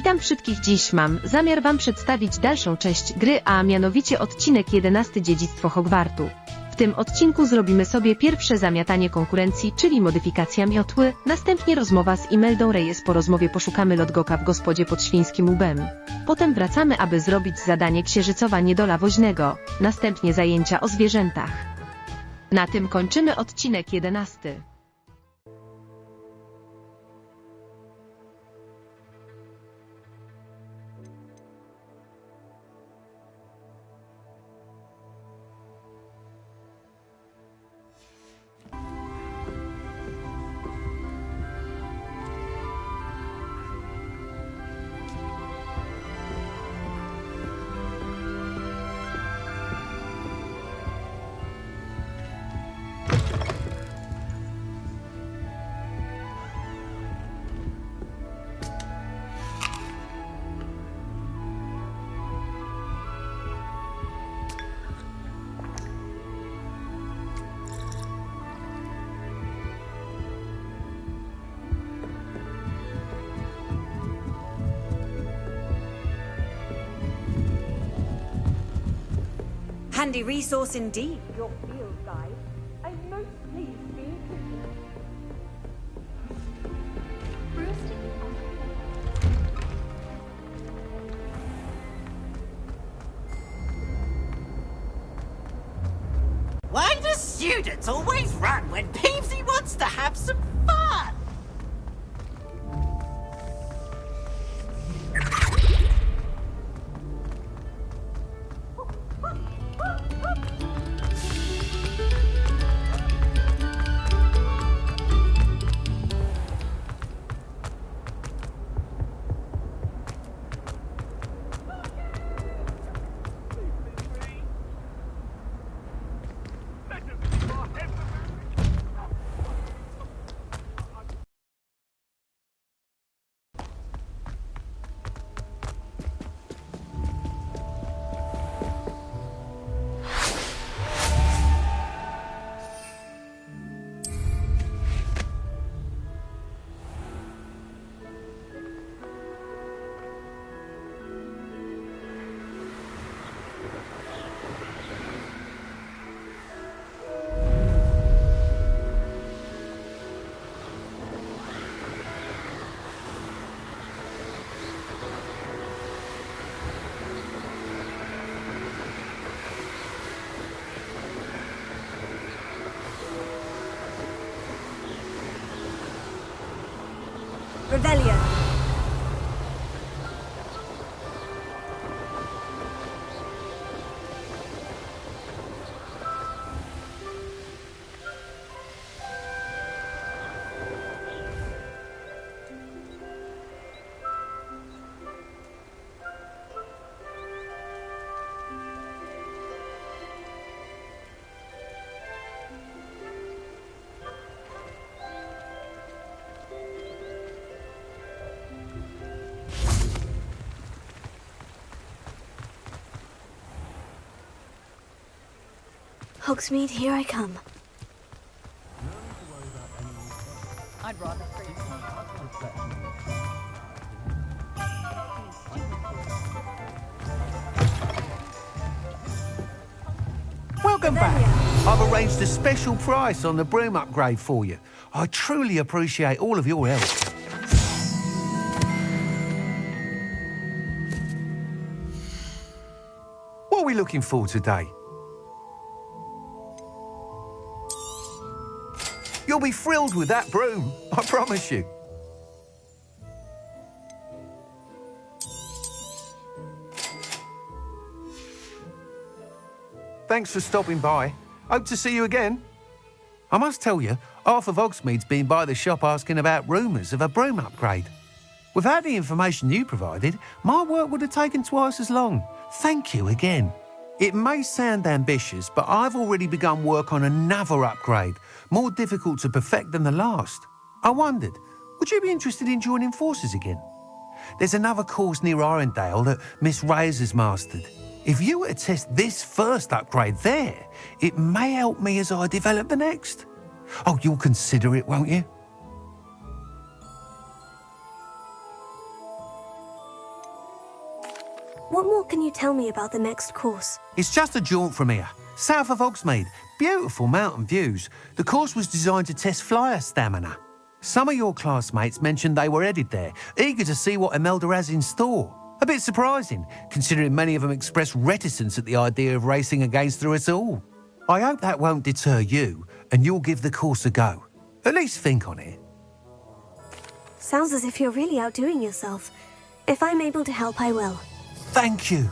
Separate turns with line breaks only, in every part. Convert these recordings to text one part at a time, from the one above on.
Witam wszystkich, dziś mam zamiar Wam przedstawić dalszą część gry, a mianowicie odcinek 11 Dziedzictwo Hogwartu. W tym odcinku zrobimy sobie pierwsze zamiatanie konkurencji, czyli modyfikacja miotły, następnie rozmowa z Imeldą Reyes. Po rozmowie poszukamy Lodgoka w gospodzie pod Świńskim Łbem. Potem wracamy, aby zrobić zadanie Księżycowa Niedola Woźnego, następnie zajęcia o zwierzętach. Na tym kończymy odcinek 11.
Handy resource indeed, your field guide. I'm most pleased being
Why do students always run when Peevesy wants to have some fun?
Revelio.
Hogsmeade, here I come.
I'd rather
Welcome back. I've arranged a special price on the broom upgrade for you. I truly appreciate all of your help. What are we looking for today? You'll be thrilled with that broom, I promise you. Thanks for stopping by. Hope to see you again. I must tell you, half of Hogsmeade's been by the shop asking about rumours of a broom upgrade. Without the information you provided, my work would have taken twice as long. Thank you again. It may sound ambitious, but I've already begun work on another upgrade, more difficult to perfect than the last. I wondered, would you be interested in joining forces again? There's another course near Arendelle that Miss Reyes has mastered. If you were to test this first upgrade there, it may help me as I develop the next. Oh, you'll consider it, won't you?
What can you tell me about the next course?
It's just a jaunt from here, south of Hogsmeade. Beautiful mountain views. The course was designed to test flyer stamina. Some of your classmates mentioned they were headed there, eager to see what Imelda has in store. A bit surprising, considering many of them expressed reticence at the idea of racing against her at all. I hope that won't deter you, and you'll give the course a go. At least think on it.
Sounds as if you're really outdoing yourself. If I'm able to help, I will.
Thank you.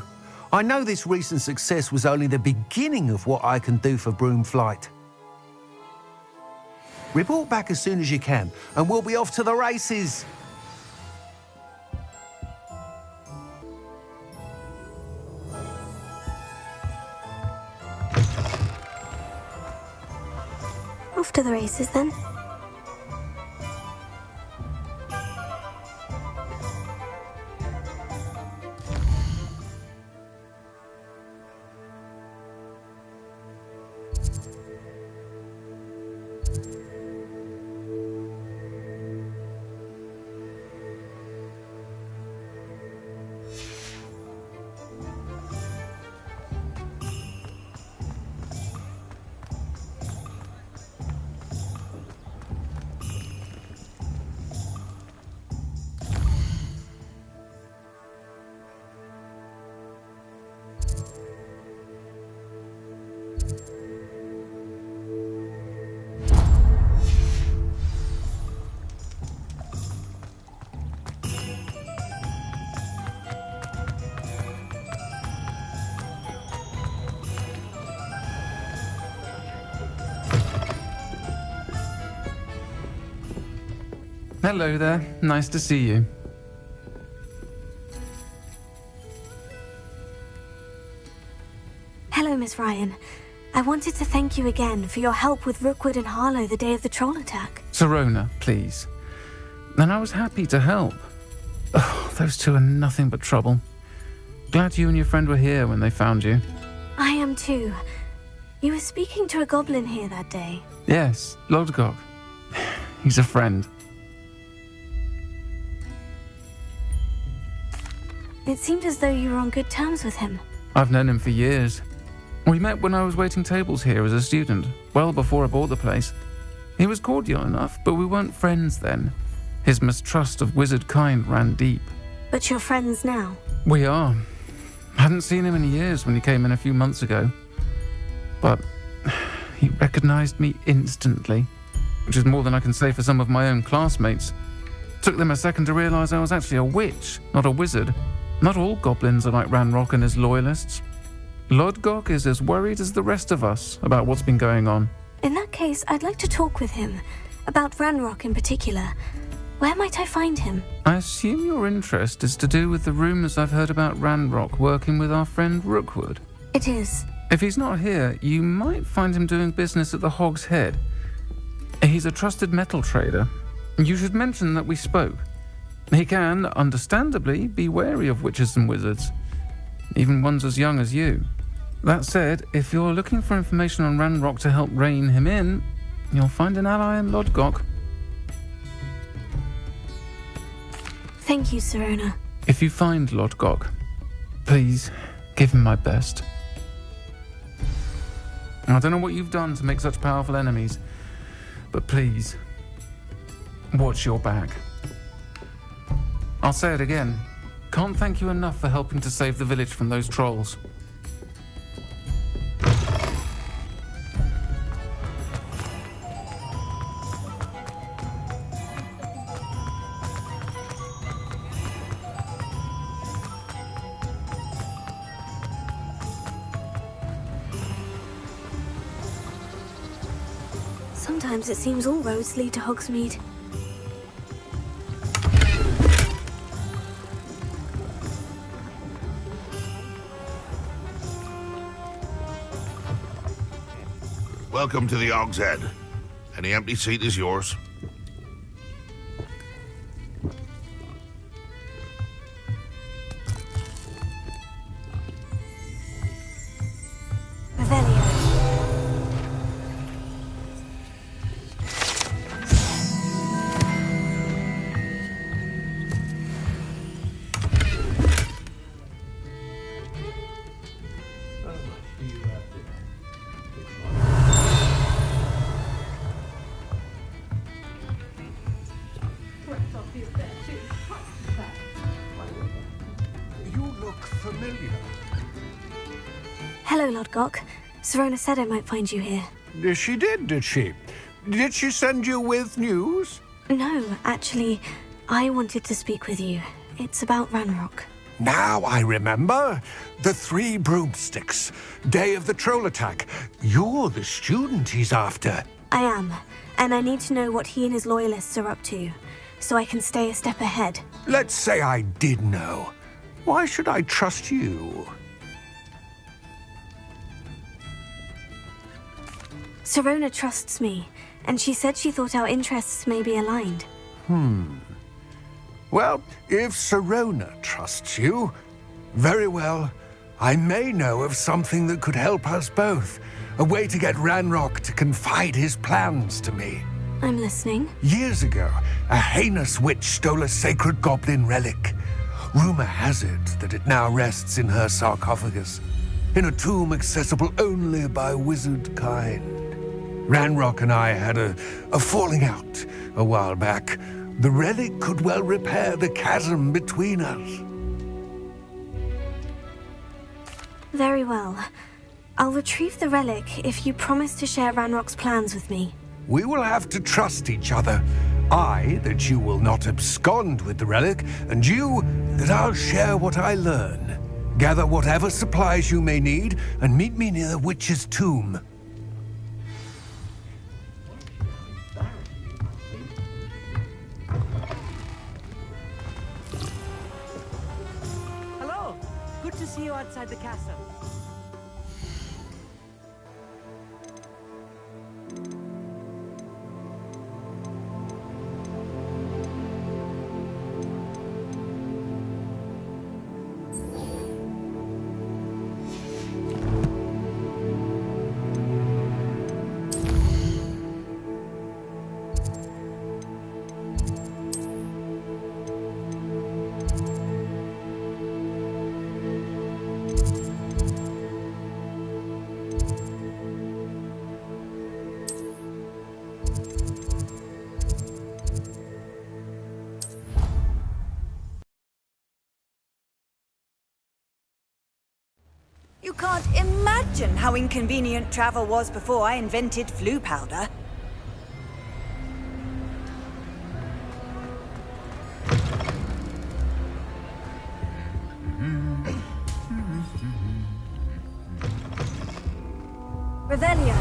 I know this recent success was only the beginning of what I can do for Broomflight. Report back as soon as you can, and we'll be off to the races.
Off to the races, then.
Hello there. Nice to see you.
Hello, Miss Ryan. I wanted to thank you again for your help with Rookwood and Harlow the day of the troll attack.
Sirona, please. And I was happy to help. Oh, those two are nothing but trouble. Glad you and your friend were here when they found you.
I am too. You were speaking to a goblin here that day.
Yes, Lodgok. He's a friend.
It seemed as though you were on good terms with him.
I've known him for years. We met when I was waiting tables here as a student, well before I bought the place. He was cordial enough, but we weren't friends then. His mistrust of wizard kind ran deep.
But you're friends now.
We are. Hadn't seen him in years when he came in a few months ago. But he recognized me instantly, which is more than I can say for some of my own classmates. Took them a second to realize I was actually a witch, not a wizard. Not all goblins are like Ranrock and his loyalists. Lodgok is as worried as the rest of us about what's been going on.
In that case, I'd like to talk with him. About Ranrock in particular. Where might I find him?
I assume your interest is to do with the rumors I've heard about Ranrock working with our friend Rookwood.
It is.
If he's not here, you might find him doing business at the Hog's Head. He's a trusted metal trader. You should mention that we spoke. He can, understandably, be wary of witches and wizards, even ones as young as you. That said, if you're looking for information on Ranrock to help rein him in, you'll find an ally in Lodgok.
Thank you, Sirona.
If you find Lodgok, please give him my best. I don't know what you've done to make such powerful enemies, but please, watch your back. I'll say it again. Can't thank you enough for helping to save the village from those trolls.
Sometimes it seems all roads lead to Hogsmeade.
Welcome to the Hog's Head. Any empty seat is yours.
Revelio. Hello, Lodgok. Serona said I might find you here.
She did she? Did she send you with news?
No, actually, I wanted to speak with you. It's about Ranrock.
Now I remember. The 3 broomsticks. Day of the troll attack. You're the student he's after.
I am, and I need to know what he and his loyalists are up to, so I can stay a step ahead.
Let's say I did know. Why should I trust you?
Serona trusts me, and she said she thought our interests may be aligned.
Well, if Serona trusts you, very well. I may know of something that could help us both. A way to get Ranrock to confide his plans to me.
I'm listening.
Years ago, a heinous witch stole a sacred goblin relic. Rumor has it that it now rests in her sarcophagus, in a tomb accessible only by wizard kind. Ranrock and I had a falling out a while back. The relic could well repair the chasm between us.
Very well. I'll retrieve the relic if you promise to share Ranrock's plans with me.
We will have to trust each other. I, that you will not abscond with the relic, and you, that I'll share what I learn. Gather whatever supplies you may need, and meet me near the witch's tomb.
Hello. Good to see you outside the castle. You can't imagine how inconvenient travel was before I invented flu powder. Revelio.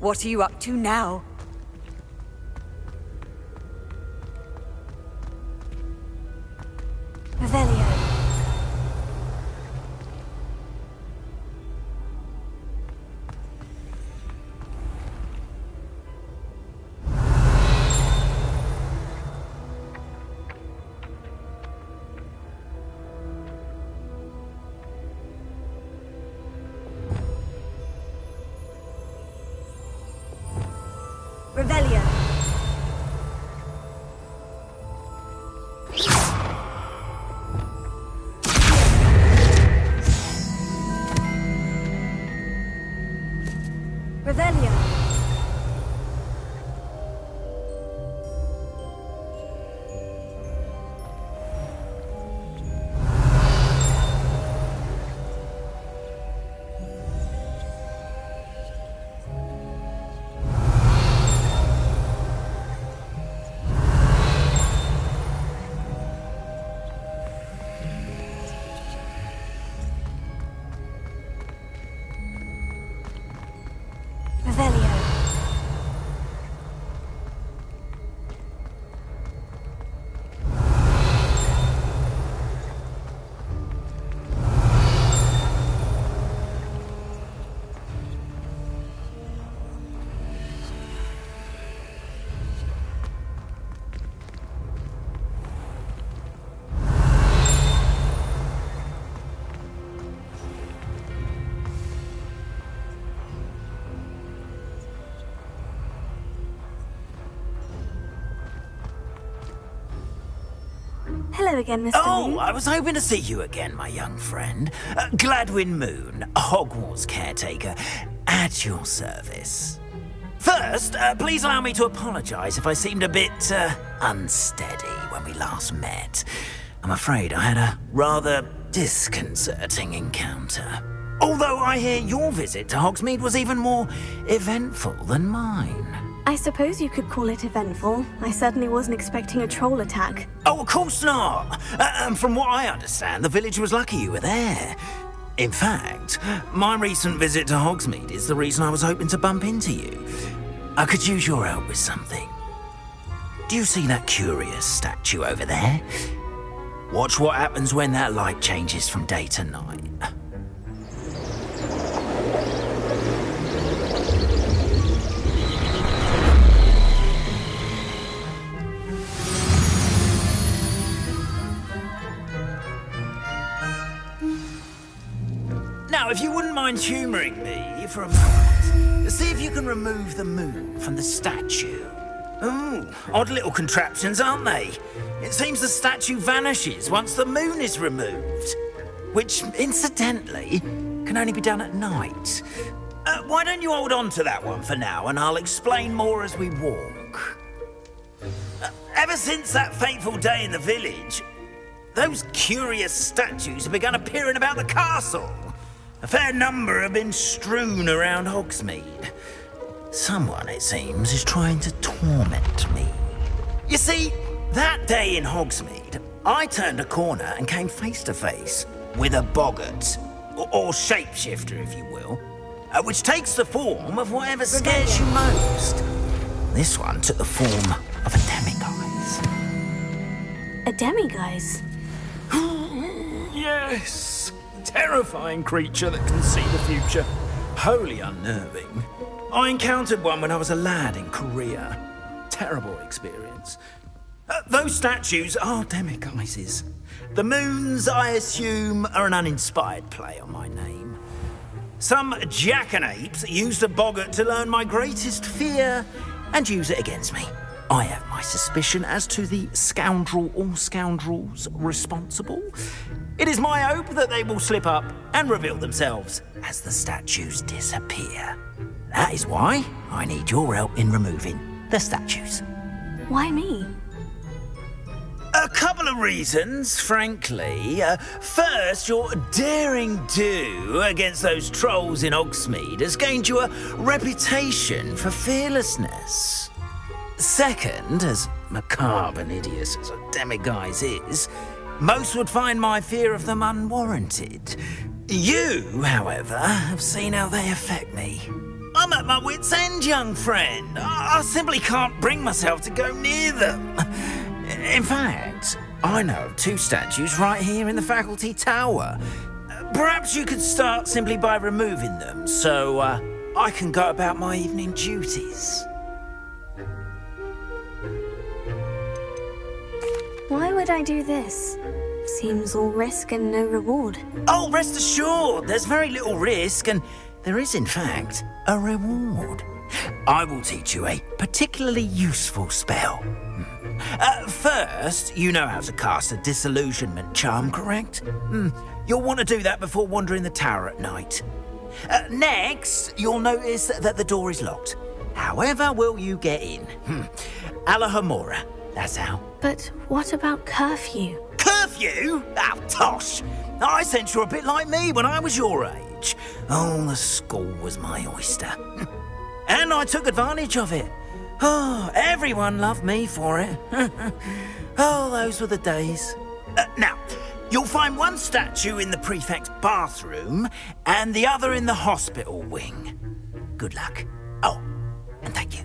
What are you up to now? Revelio. Revelio. Revelio. Revelio.
Hello again, Mr.
Oh,
Moon.
I was hoping to see you again, my young friend. Gladwin Moon, Hogwarts caretaker, at your service. First, please allow me to apologise if I seemed a bit unsteady when we last met. I'm afraid I had a rather disconcerting encounter. Although I hear your visit to Hogsmeade was even more eventful than mine.
I suppose you could call it eventful. I certainly wasn't expecting a troll attack.
Oh, of course not. From what I understand, the village was lucky you were there. In fact, my recent visit to Hogsmeade is the reason I was hoping to bump into you. I could use your help with something. Do you see that curious statue over there? Watch what happens when that light changes from day to night. Now, if you wouldn't mind humouring me for a moment, see if you can remove the moon from the statue. Ooh, odd little contraptions, aren't they? It seems the statue vanishes once the moon is removed, which, incidentally, can only be done at night. Why don't you hold on to that one for now, and I'll explain more as we walk. Ever since that fateful day in the village, those curious statues have begun appearing about the castle. A fair number have been strewn around Hogsmeade. Someone, it seems, is trying to torment me. You see, that day in Hogsmeade, I turned a corner and came face to face with a boggart, or shapeshifter, if you will, which takes the form of whatever scares you most. This one took the form of a demiguise.
A demiguise?
Yes. Terrifying creature that can see the future. Wholly unnerving. I encountered one when I was a lad in Korea. Terrible experience. Those statues are demiguises. The moons, I assume, are an uninspired play on my name. Some jackanapes used a boggart to learn my greatest fear and use it against me. I have my suspicion as to the scoundrel or scoundrels responsible. It is my hope that they will slip up and reveal themselves as the statues disappear. That is why I need your help in removing the statues.
Why me?
A couple of reasons, frankly. First, your daring do against those trolls in Hogsmeade has gained you a reputation for fearlessness. Second, as macabre and hideous as a demiguise is, most would find my fear of them unwarranted. You, however, have seen how they affect me. I'm at my wit's end, young friend. I simply can't bring myself to go near them. In fact, I know of two statues right here in the faculty tower. Perhaps you could start simply by removing them, so I can go about my evening duties.
Why would I do this? Seems all risk and no reward.
Oh, rest assured, there's very little risk, and there is, in fact, a reward. I will teach you a particularly useful spell. First, you know how to cast a disillusionment charm, correct? You'll want to do that before wandering the tower at night. Next, you'll notice that the door is locked. However will you get in? Alahomora, that's how.
But what about curfew?
Curfew? Oh, tosh! I sense you're a bit like me when I was your age. Oh, the school was my oyster. And I took advantage of it. Oh, everyone loved me for it. Oh, those were the days. Now, you'll find one statue in the prefect's bathroom and the other in the hospital wing. Good luck. Oh, and thank you.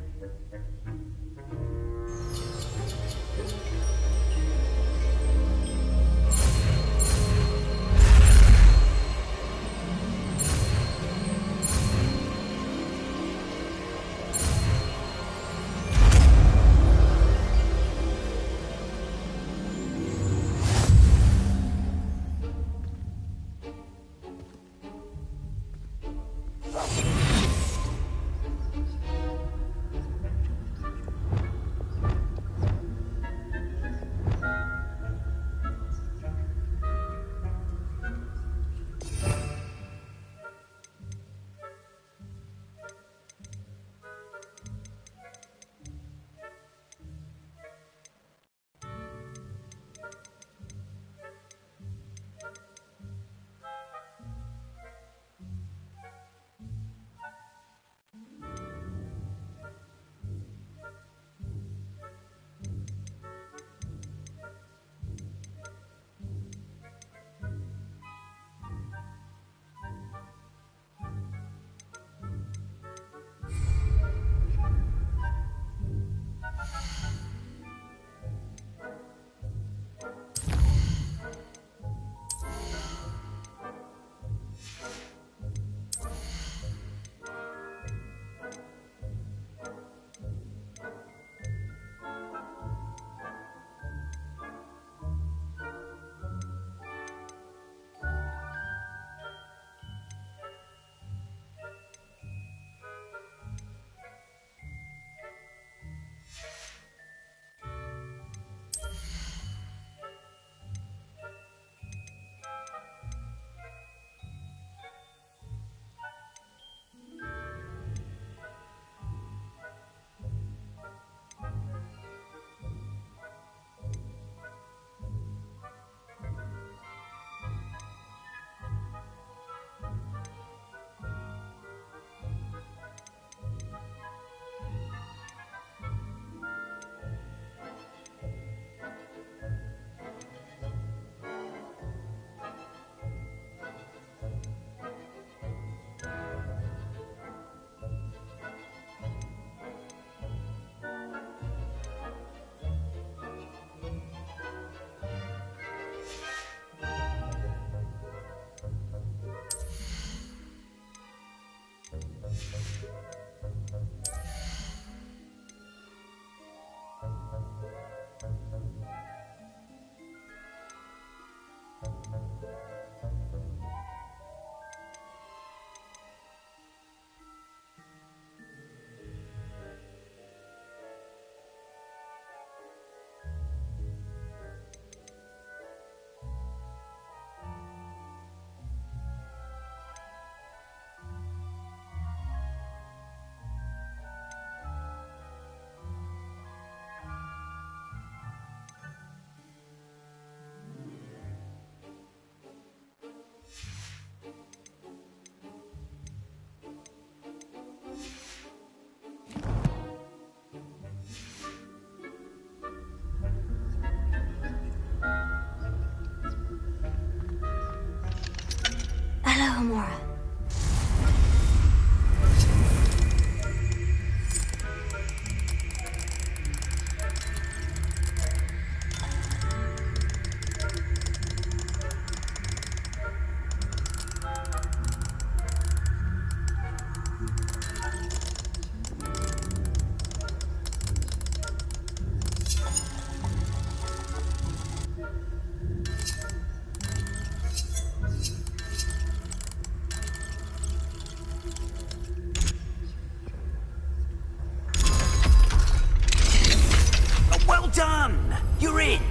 in.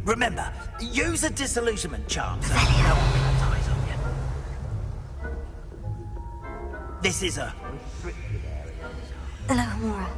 Remember, use a disillusionment charm so no one claps eyes on you. This is a restricted area.
Alohomora.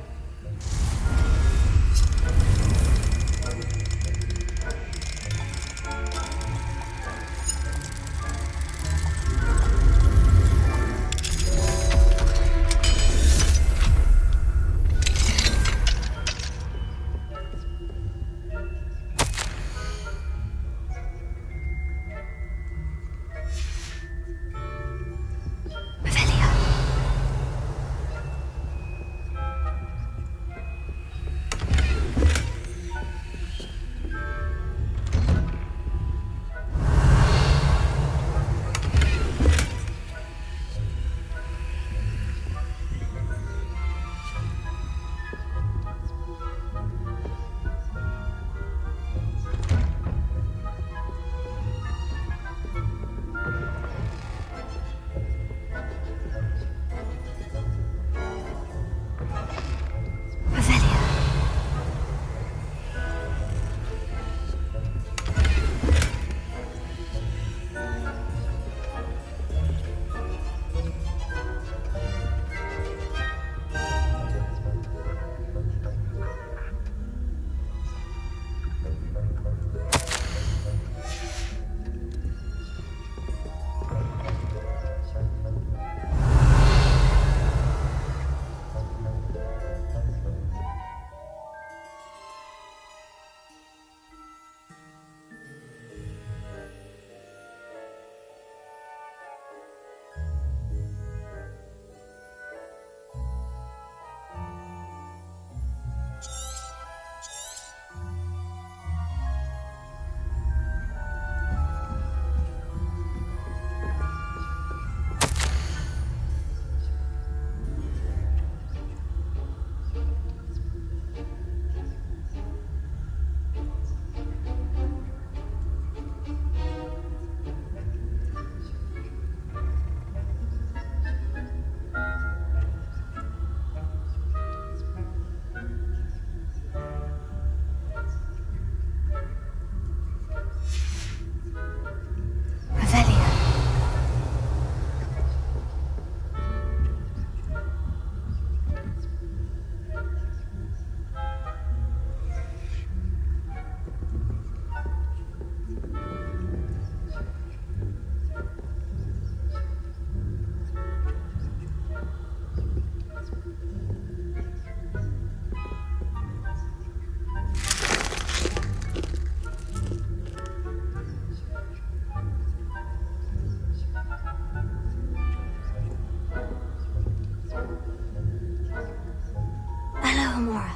Alohomora.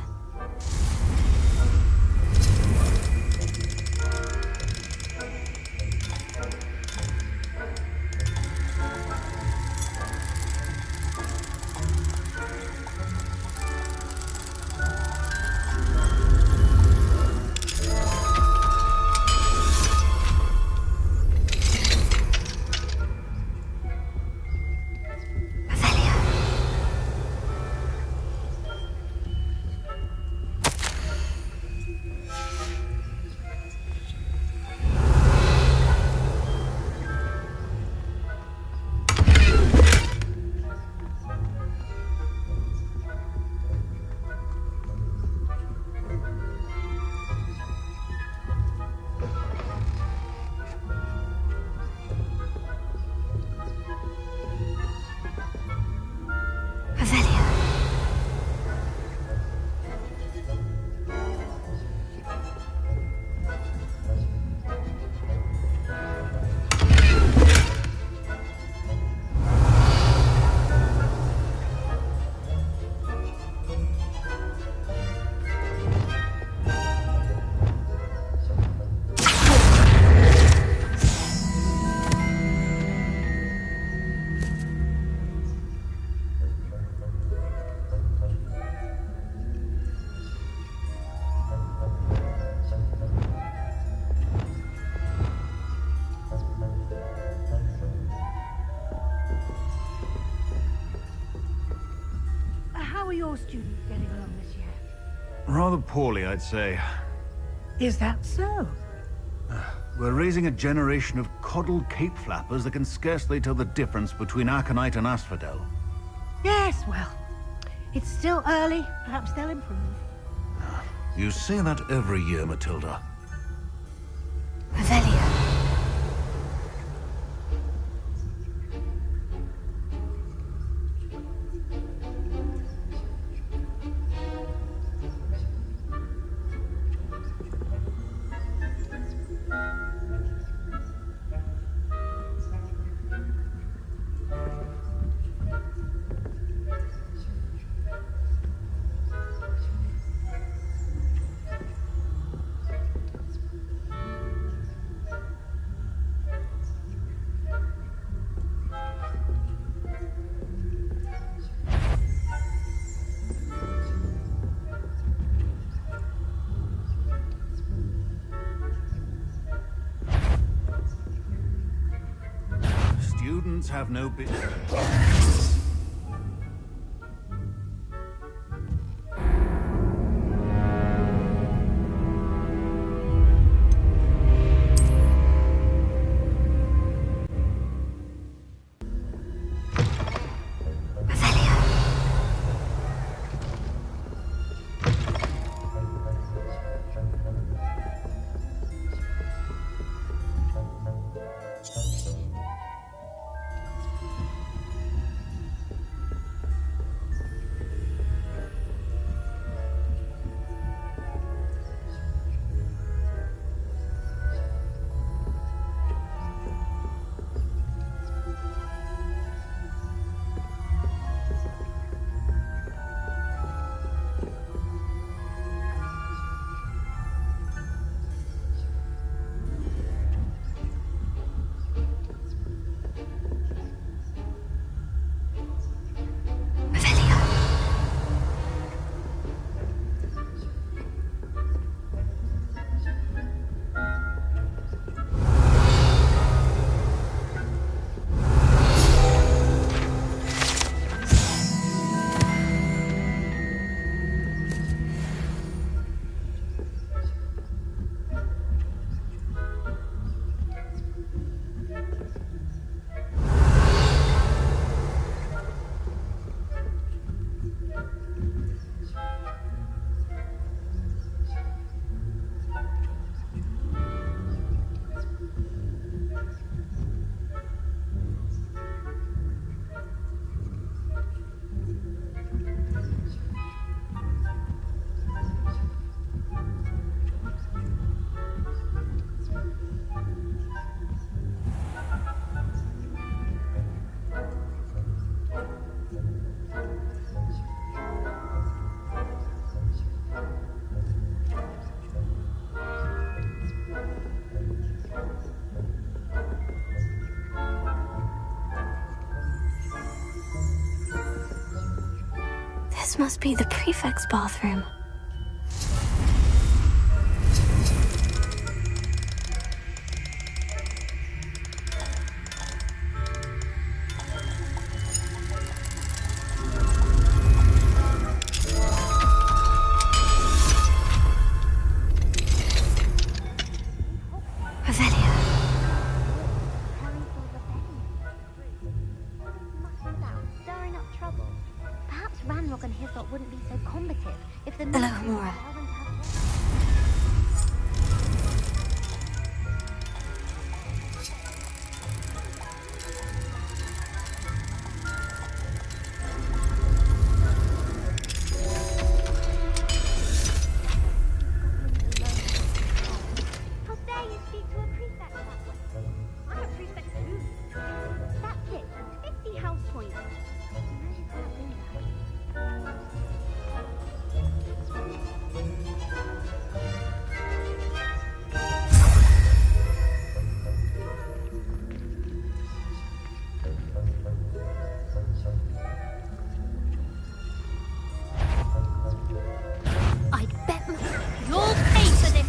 How are your students getting along this year?
Rather poorly, I'd say.
Is that so?
We're raising a generation of coddled cape flappers that can scarcely tell the difference between aconite and asphodel.
Yes, well, it's still early. Perhaps they'll improve.
You say that every year, Matilda.
Revelio.
Students have no business.
This must be the prefect's bathroom. Revelio.
Stirring up trouble. Perhaps Ranrock and his lot wouldn't be so combative if the
Hello, Mora.
How dare you speak to a prefect that way? I'm a prefect too. That's it. 50 house points. Imagine that window. I'd bet you'll pay for this.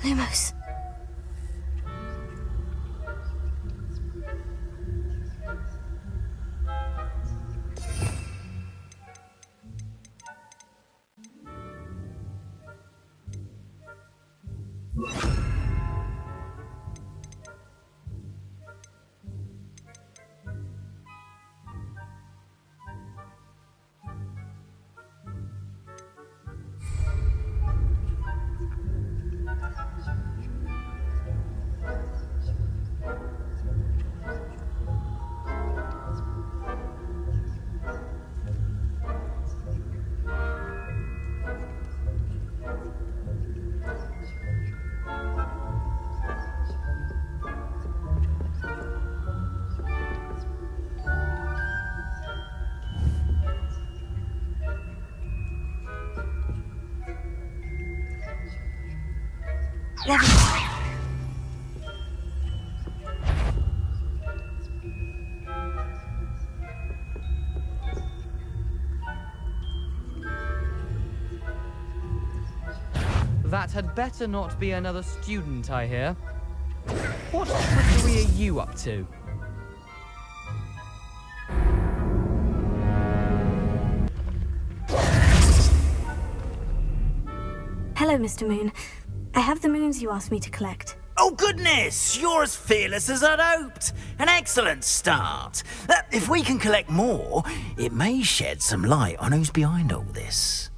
Lumos. Level.
That had better not be another student, I hear. What trickery are you up to?
Hello, Mr. Moon. I have the moons you asked me to collect.
Oh, goodness! You're as fearless as I'd hoped. An excellent start. If we can collect more, it may shed some light on who's behind all this.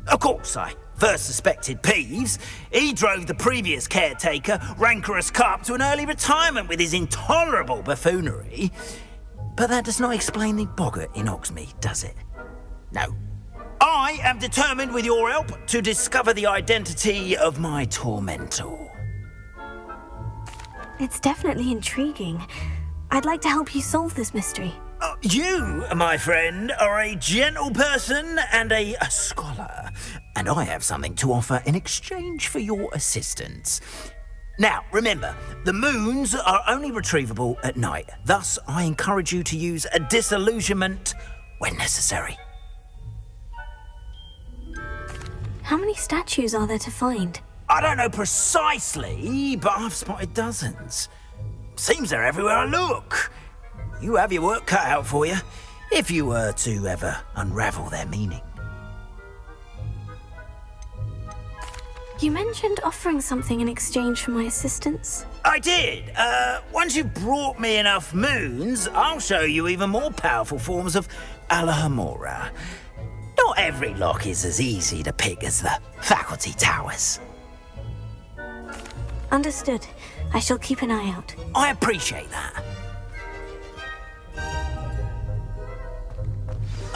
Of course, I first suspected Peeves. He drove the previous caretaker, Rancorous Carp, to an early retirement with his intolerable buffoonery. But that does not explain the boggart in Hogsmeade, does it? No. I am determined, with your help, to discover the identity of my tormentor.
It's definitely intriguing. I'd like to help you solve this mystery.
You, my friend, are a gentle person and a scholar, and I have something to offer in exchange for your assistance. Now, remember, the moons are only retrievable at night. Thus, I encourage you to use a disillusionment when necessary.
How many statues are there to find?
I don't know precisely, but I've spotted dozens. Seems they're everywhere I look. You have your work cut out for you, if you were to ever unravel their meaning.
You mentioned offering something in exchange for my assistance.
I did. Once you've brought me enough moons, I'll show you even more powerful forms of Alohomora. Not every lock is as easy to pick as the faculty towers.
Understood. I shall keep an eye out.
I appreciate that.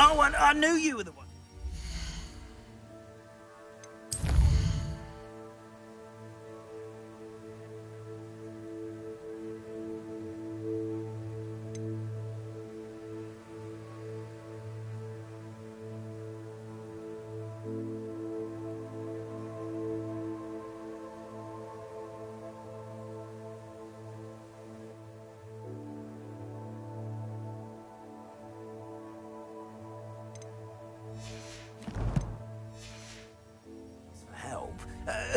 Oh, and I knew you were the one.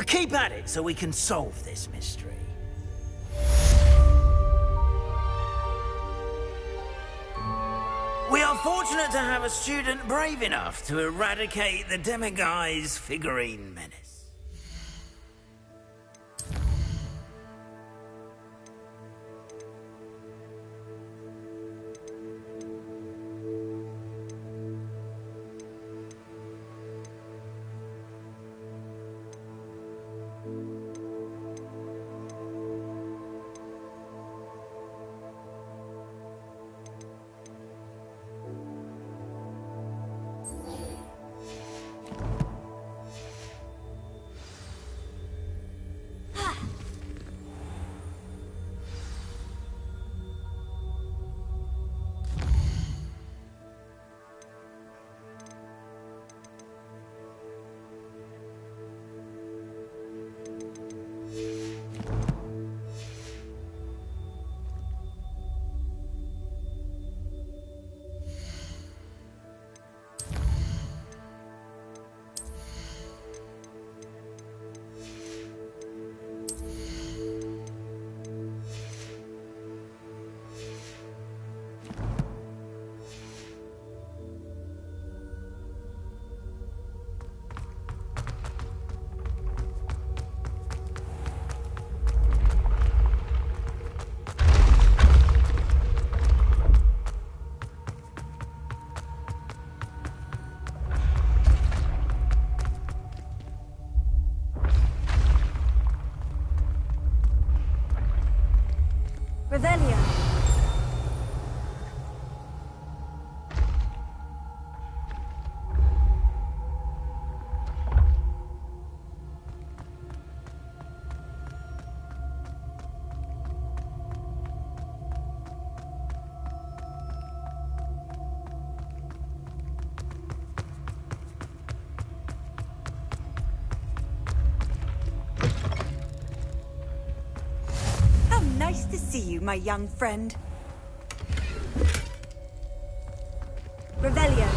Keep at it so we can solve this mystery. We are fortunate to have a student brave enough to eradicate the Demiguise figurine menace.
Revelio.
How nice to see you, my young friend.
Revelio.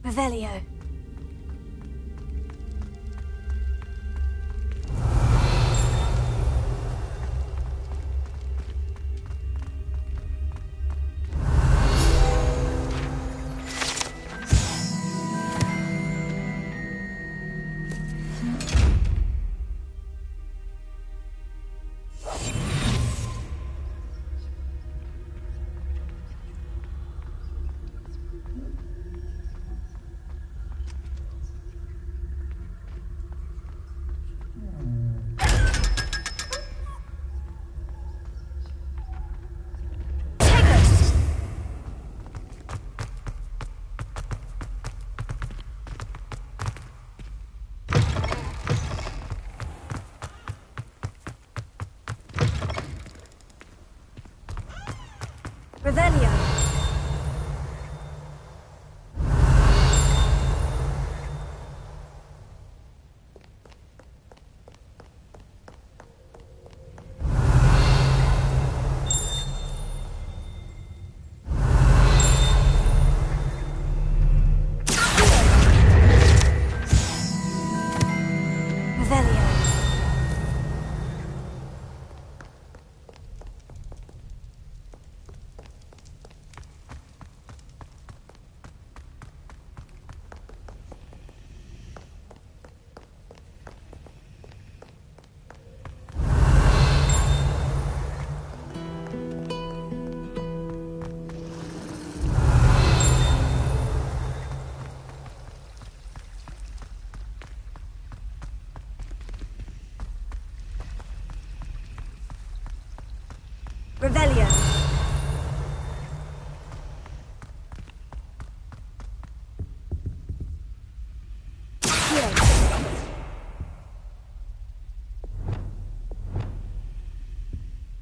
Revelio. Revelio. Revelio. Revelio.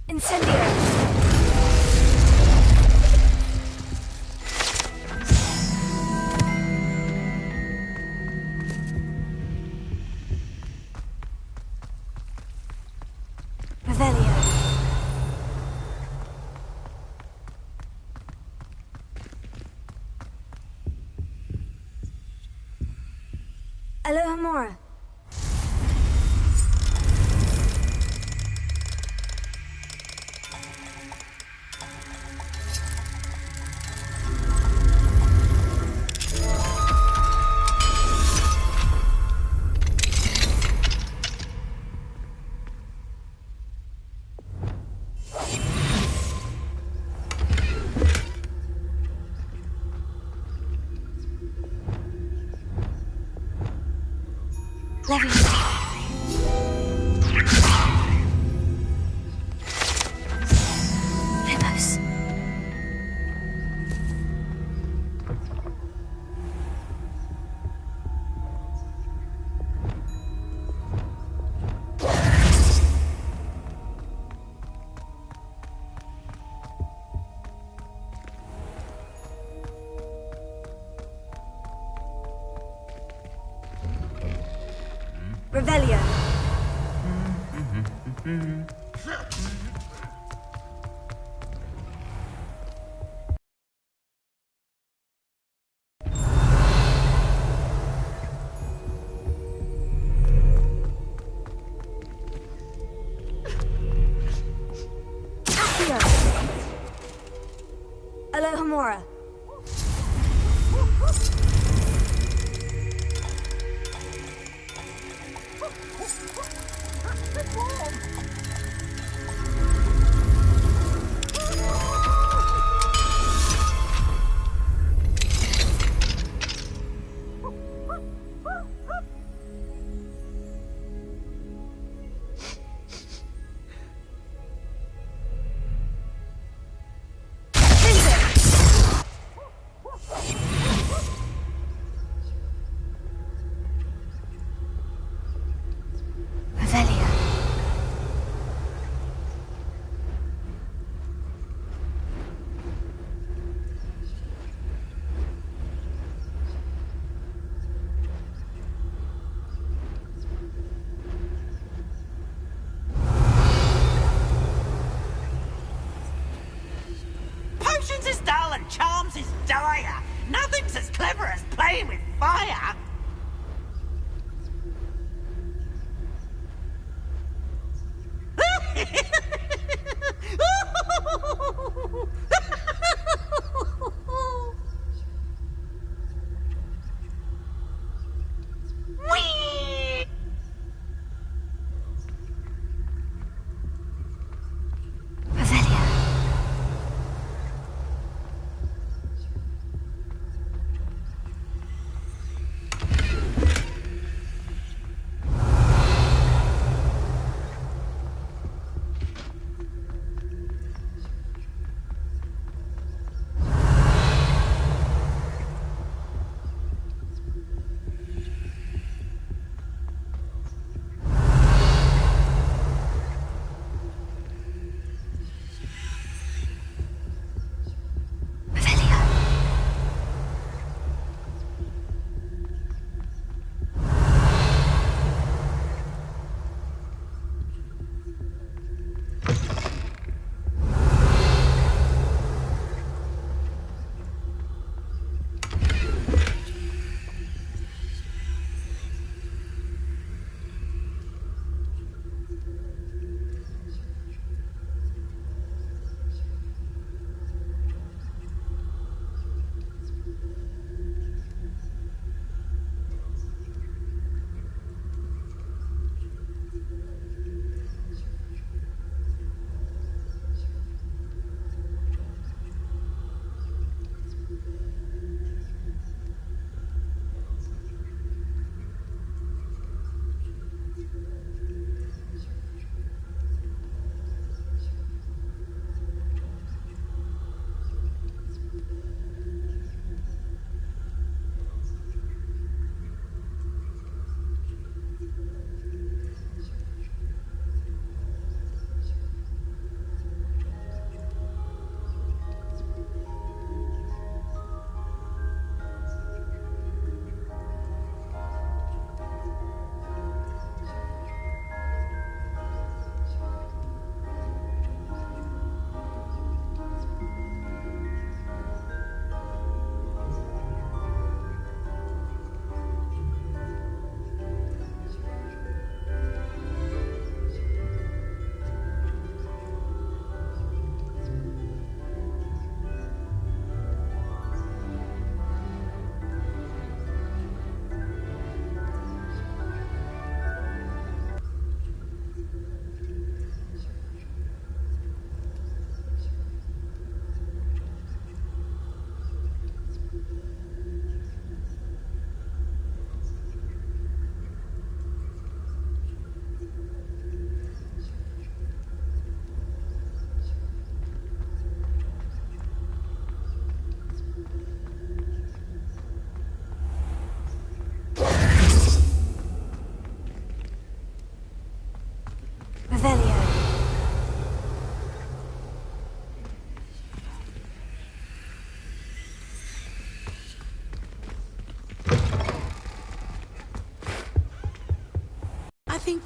Incendio. Revelio. Alohomora. Levy. Limos.
Revelio. Accio. Alohomora.
Revelio.
Potions is dull and charms is dire. Nothing's as clever as playing with fire.
Revelio.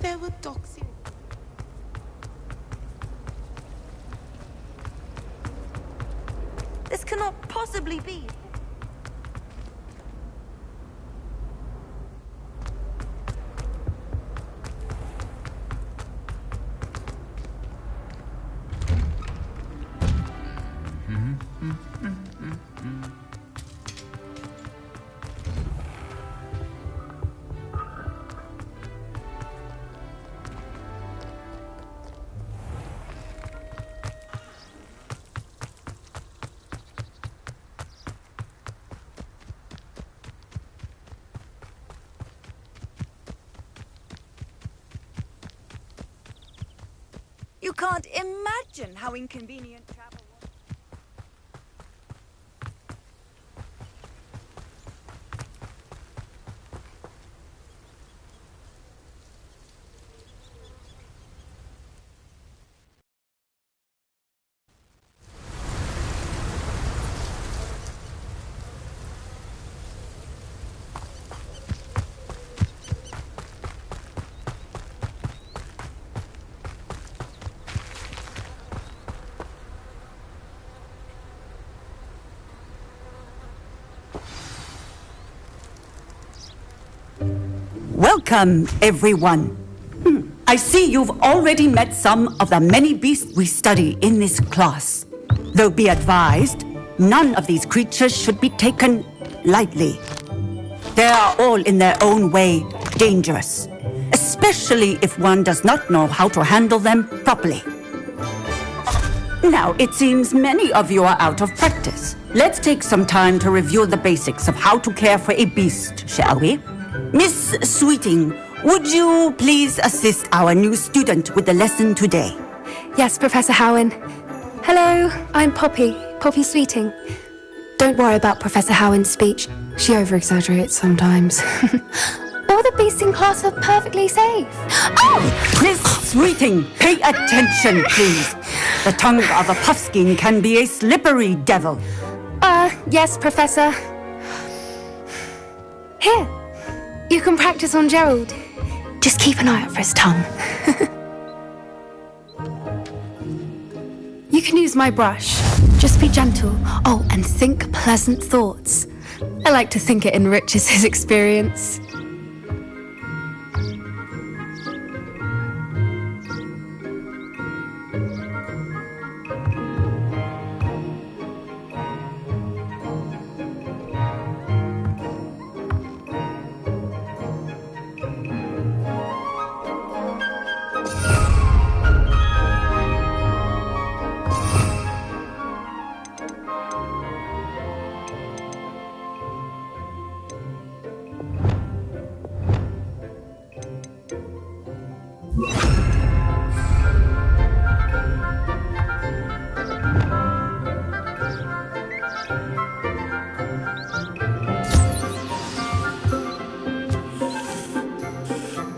there were dogs in.
This cannot possibly be. You can't imagine how inconvenient travel was.
Welcome, everyone. I see you've already met some of the many beasts we study in this class. Though be advised, none of these creatures should be taken lightly. They are all in their own way dangerous, especially if one does not know how to handle them properly. Now, it seems many of you are out of practice. Let's take some time to review the basics of how to care for a beast, shall we? Miss Sweeting, would you please assist our new student with the lesson today?
Yes, Professor Howen. Hello, I'm Poppy Sweeting. Don't worry about Professor Howen's speech. She over-exaggerates sometimes. All the beasts in class are perfectly safe.
Oh! Miss Sweeting, pay attention, please. The tongue of a puffskein can be a slippery devil.
Yes, Professor. Here, you can practice on Gerald. Just keep an eye out for his tongue. You can use my brush. Just be gentle. Oh, and think pleasant thoughts. I like to think it enriches his experience.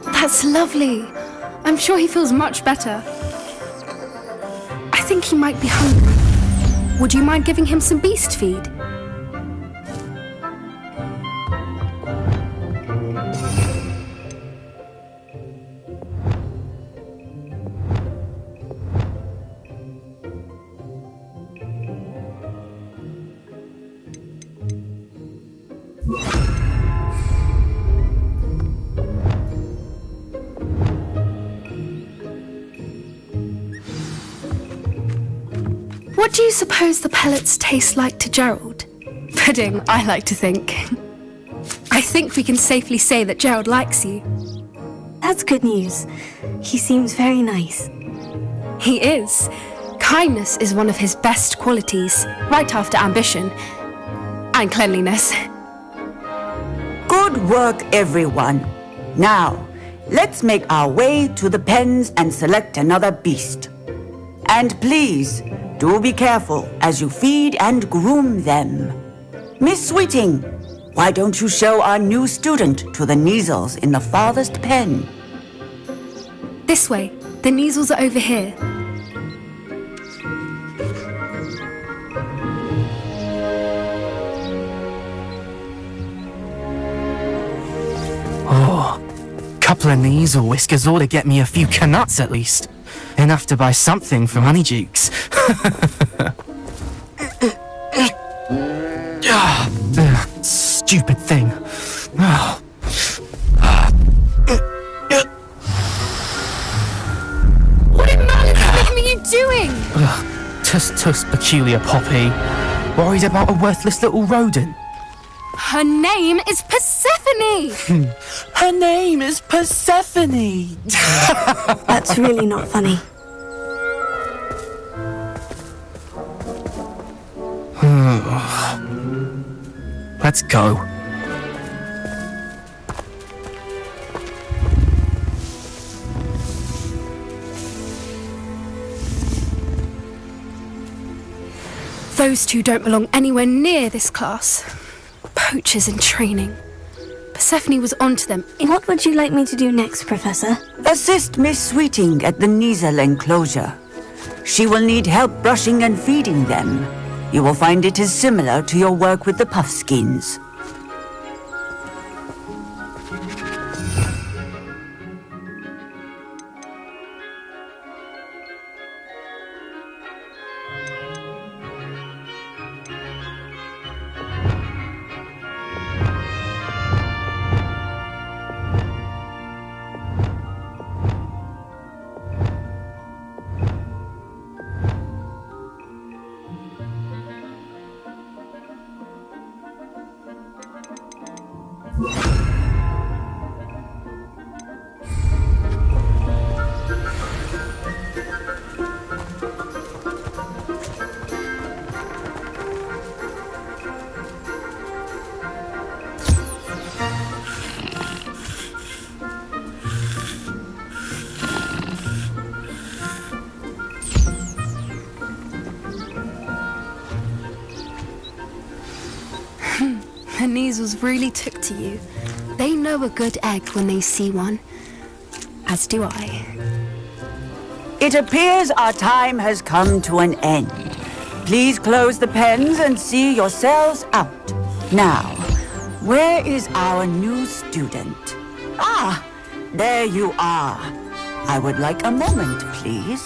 That's lovely. I'm sure he feels much better. I think he might be hungry. Would you mind giving him some beast feed? What do you suppose the pellets taste like to Gerald? Pudding, I like to think. I think we can safely say that Gerald likes you.
That's good news. He seems very nice.
He is. Kindness is one of his best qualities, right after ambition and cleanliness.
Good work, everyone. Now, let's make our way to the pens and select another beast. And please, do be careful as you feed and groom them. Miss Sweeting, why don't you show our new student to the Neasels in the farthest pen?
This way. The Neasels are over here.
couple of knees or whiskers ought to get me a few canuts at least. Enough to buy something from Honeydukes. Stupid thing.
What in man's name are you doing?
Tuss peculiar Poppy. Worried about a worthless little rodent.
Her name is Persephone!
Her name is Persephone!
That's really not funny.
Let's go.
Those two don't belong anywhere near this class. Poachers in training. Persephone was onto them.
What would you like me to do next, Professor?
Assist Miss Sweeting at the Nizel enclosure. She will need help brushing and feeding them. You will find it is similar to your work with the puffskins.
Her Niezels really took to you. They know a good egg when they see one. As do I.
It appears our time has come to an end. Please close the pens and see yourselves out. Now, where is our new student? Ah, there you are. I would like a moment, please.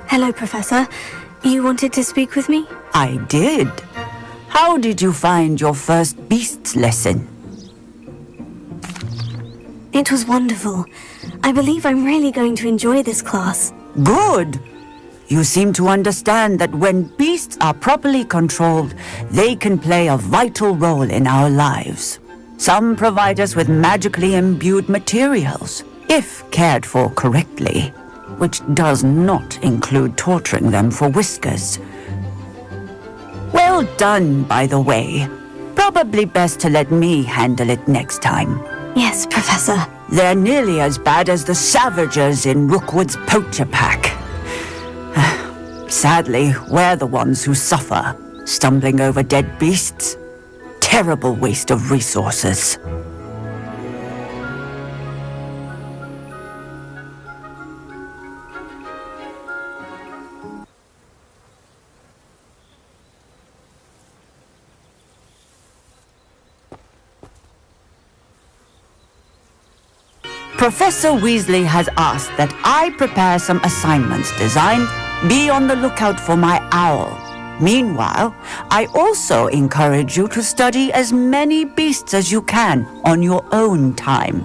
Hello, Professor. You wanted to speak with me?
I did. How did you find your first beasts lesson?
It was wonderful. I believe I'm really going to enjoy this class.
Good. You seem to understand that when beasts are properly controlled, they can play a vital role in our lives. Some provide us with magically imbued materials, if cared for correctly, which does not include torturing them for whiskers. Well done, by the way. Probably best to let me handle it next time.
Yes, Professor.
They're nearly as bad as the Savagers in Rookwood's poacher pack. Sadly, we're the ones who suffer, stumbling over dead beasts. Terrible waste of resources. Professor Weasley has asked that I prepare some assignments designed. Be on the lookout for my owl. Meanwhile, I also encourage you to study as many beasts as you can on your own time.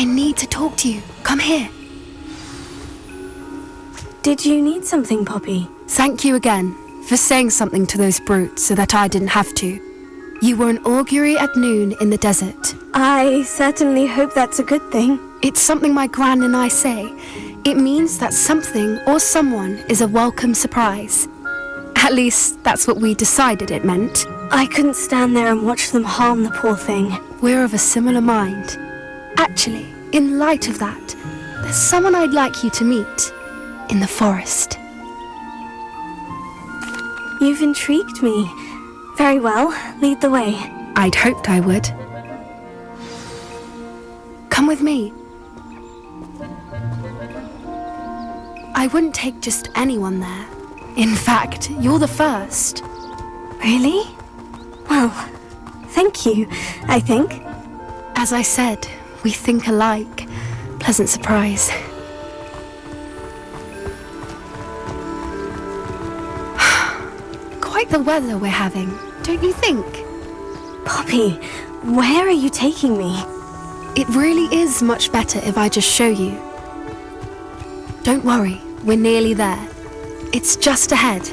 need to talk to you. Come here.
Did you need something, Poppy?
Thank you again for saying something to those brutes so that I didn't have to. You were an augury at noon in the desert.
I certainly hope that's a good thing.
It's something my gran and I say. It means that something or someone is a welcome surprise. At least, that's what we decided it meant.
I couldn't stand there and watch them harm the poor thing.
We're of a similar mind. Actually, in light of that, there's someone I'd like you to meet. In the forest.
You've intrigued me. Very well, lead the way.
I'd hoped I would. Come with me. I wouldn't take just anyone there. In fact, you're the first.
Really? Well, thank you, I think.
As I said, we think alike. Pleasant surprise. Quite the weather we're having, don't you think?
Poppy, where are you taking me?
It really is much better if I just show you. Don't worry, we're nearly there. It's just ahead.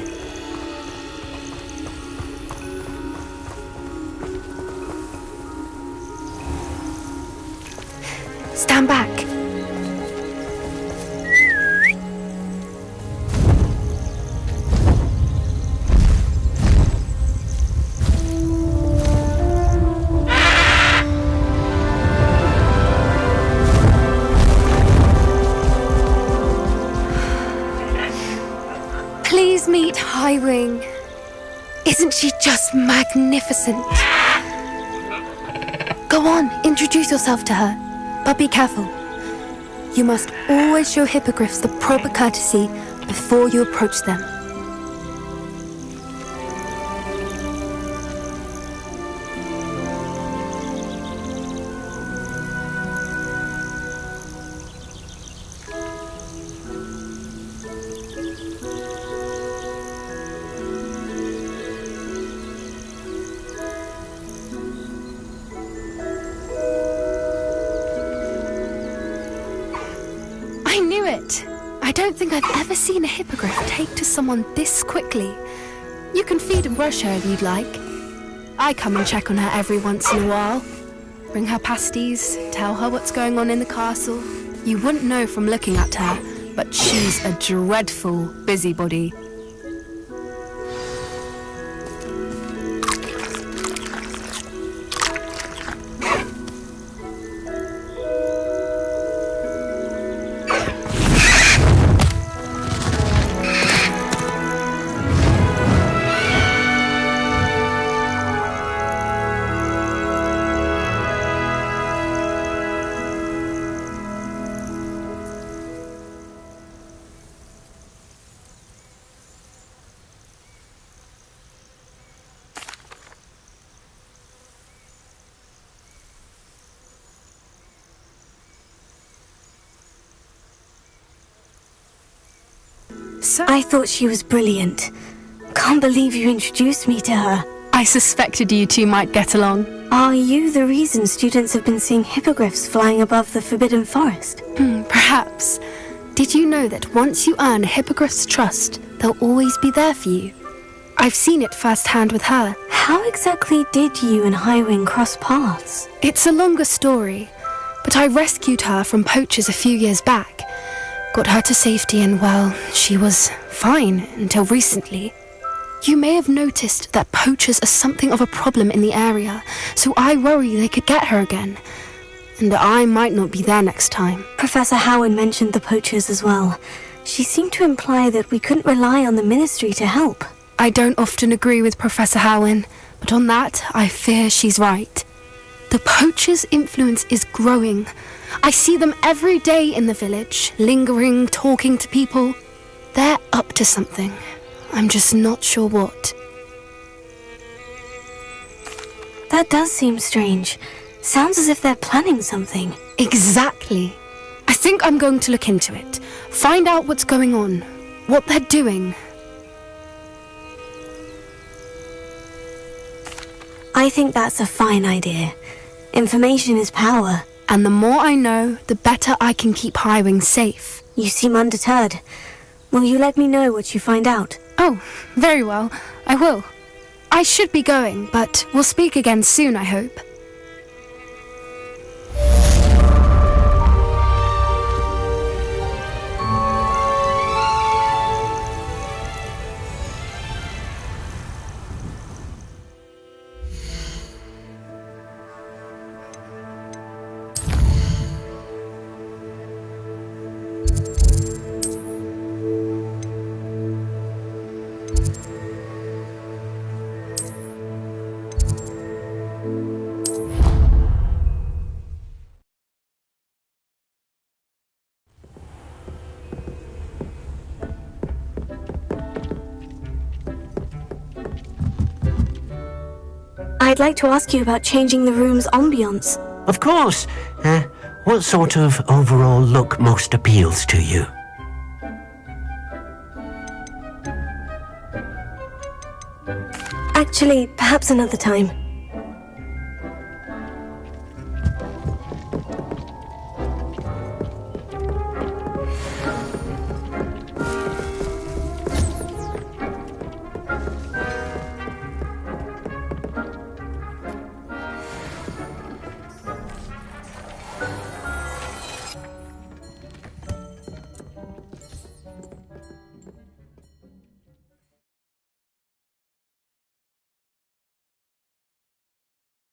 Stand back. Please meet Highwing. Isn't she just magnificent? Go on, introduce yourself to her. But be careful. You must always show hippogriffs the proper courtesy before you approach them. I knew it! I don't think I've ever seen a hippogriff take to someone this quickly. You can feed and brush her if you'd like. I come and check on her every once in a while. Bring her pasties, tell her what's going on in the castle. You wouldn't know from looking at her, but she's a dreadful busybody. So
I thought she was brilliant. Can't believe you introduced me to her.
I suspected you two might get along.
Are you the reason students have been seeing hippogriffs flying above the Forbidden Forest?
Perhaps. Did you know that once you earn a hippogriff's trust, they'll always be there for you? I've seen it firsthand with her.
How exactly did you and Highwing cross paths?
It's a longer story, but I rescued her from poachers a few years back. Got her to safety and, well, she was fine until recently. You may have noticed that poachers are something of a problem in the area, so I worry they could get her again. And I might not be there next time.
Professor Howen mentioned the poachers as well. She seemed to imply that we couldn't rely on the Ministry to help.
I don't often agree with Professor Howen, but on that, I fear she's right. The poachers' influence is growing. I see them every day in the village, lingering, talking to people. They're up to something. I'm just not sure what.
That does seem strange. Sounds as if they're planning something.
Exactly. I think I'm going to look into it. Find out what's going on. What they're doing.
I think that's a fine idea. Information is power.
And the more I know, the better I can keep Highwing safe.
You seem undeterred. Will you let me know what you find out?
Oh, very well. I will. I should be going, but we'll speak again soon, I hope.
I'd like to ask you about changing the room's ambience.
Of course. What sort of overall look most appeals to you?
Actually, perhaps another time.